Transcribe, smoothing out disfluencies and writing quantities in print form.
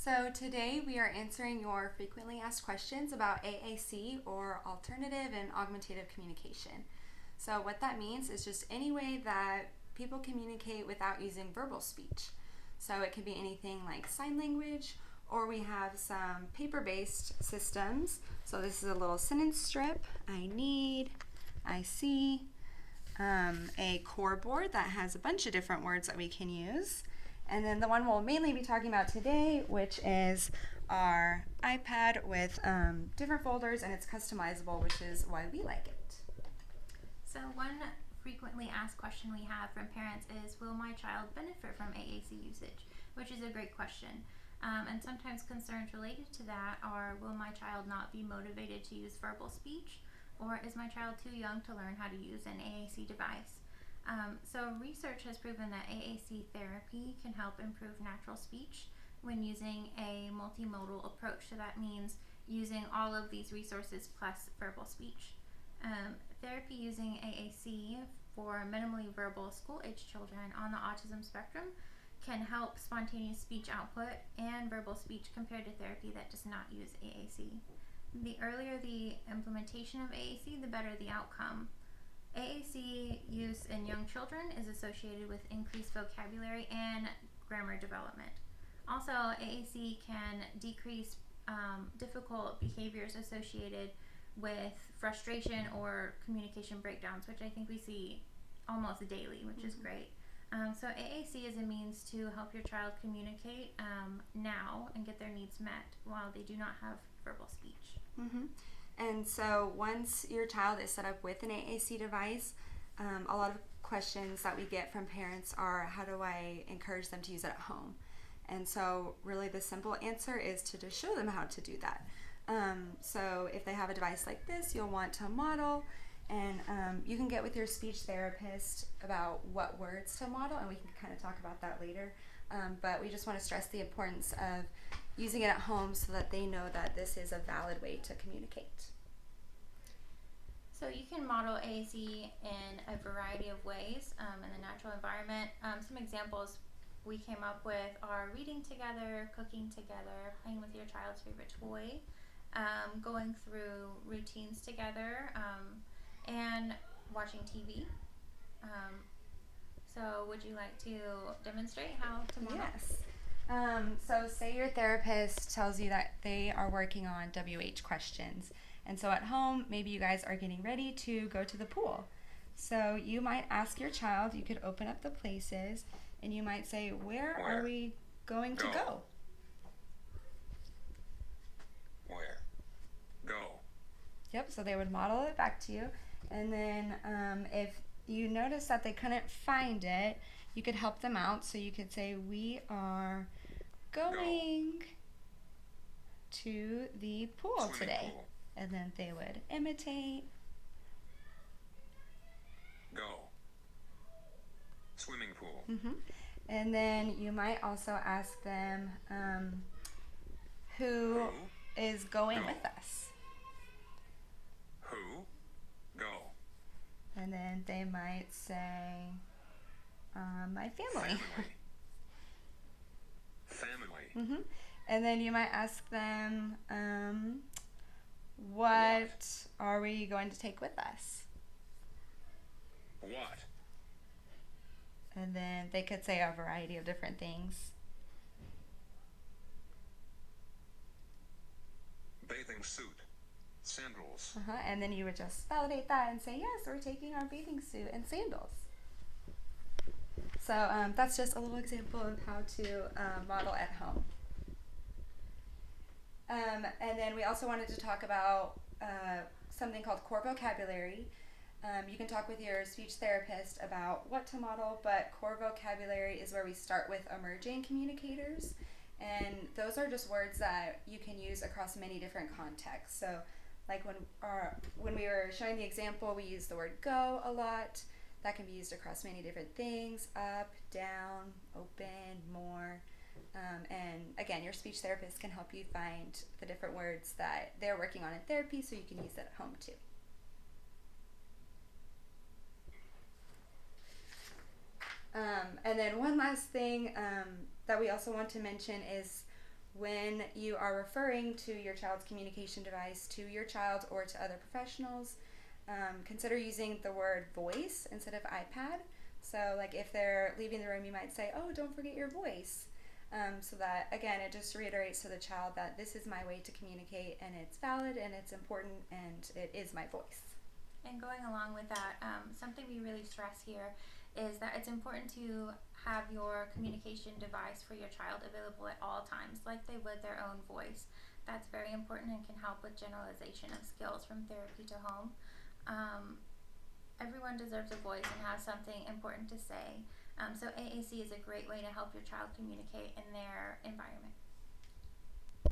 So today we are answering your frequently asked questions about AAC, or alternative and augmentative communication. So what that means is just any way that people communicate without using verbal speech. So it could be anything like sign language, or we have some paper-based systems. So this is a little sentence strip. I need, I see, a core board that has a bunch of different words that we can use. And then the one we'll mainly be talking about today, which is our iPad with different folders, and it's customizable, which is why we like it. So one frequently asked question we have from parents is, will my child benefit from AAC usage? Which is a great question. And sometimes concerns related to that are, will my child not be motivated to use verbal speech? Or is my child too young to learn how to use an AAC device? So research has proven that AAC therapy can help improve natural speech when using a multimodal approach. So that means using all of these resources plus verbal speech. Therapy using AAC for minimally verbal school-age children on the autism spectrum can help spontaneous speech output and verbal speech compared to therapy that does not use AAC. The earlier the implementation of AAC, the better the outcome. AAC use in young children is associated with increased vocabulary and grammar development. Also, AAC can decrease difficult behaviors associated with frustration or communication breakdowns, which I think we see almost daily, which is great. So AAC is a means to help your child communicate now and get their needs met while they do not have verbal speech. Mm-hmm. And so once your child is set up with an AAC device, a lot of questions that we get from parents are, how do I encourage them to use it at home? And so really the simple answer is to just show them how to do that. So if they have a device like this, you'll want to model, and you can get with your speech therapist about what words to model, and we can kind of talk about that later. But we just want to stress the importance of using it at home so that they know that this is a valid way to communicate. So you can model AAC in a variety of ways in the natural environment. Some examples we came up with are reading together, cooking together, playing with your child's favorite toy, going through routines together, and watching TV. So would you like to demonstrate how to model? Yes. So say your therapist tells you that they are working on WH questions. And so at home, maybe you guys are getting ready to go to the pool. So you might ask your child, you could open up the places, and you might say, where are we going to go? Where? Go. Yep, so they would model it back to you. And then if you notice that they couldn't find it, you could help them out. So you could say, we are going to the pool Swimming today. pool. And then they would imitate. Go. Swimming pool. Mm-hmm. And then you might also ask them who is going Go. with us. Who? Go. And then they might say, my family. Family. Mm-hmm. And then you might ask them, what are we going to take with us? What? And then they could say a variety of different things. Bathing suit. Sandals. And then you would just validate that and say, yes, we're taking our bathing suit and sandals. So that's just a little example of how to model at home. And then we also wanted to talk about something called core vocabulary. You can talk with your speech therapist about what to model, but core vocabulary is where we start with emerging communicators. And those are just words that you can use across many different contexts. So like when we were showing the example, we used the word go a lot. That can be used across many different things: up, down, open, more. And again, your speech therapist can help you find the different words that they're working on in therapy, so you can use that at home too. And then one last thing that we also want to mention is when you are referring to your child's communication device to your child or to other professionals, consider using the word voice instead of iPad. So, like if they're leaving the room, you might say, "Oh, don't forget your voice." So that, again, it just reiterates to the child that this is my way to communicate and it's valid and it's important and it is my voice. And going along with that, something we really stress here is that it's important to have your communication device for your child available at all times, like they would their own voice. That's very important and can help with generalization of skills from therapy to home. Everyone deserves a voice and has something important to say. So AAC is a great way to help your child communicate in their environment.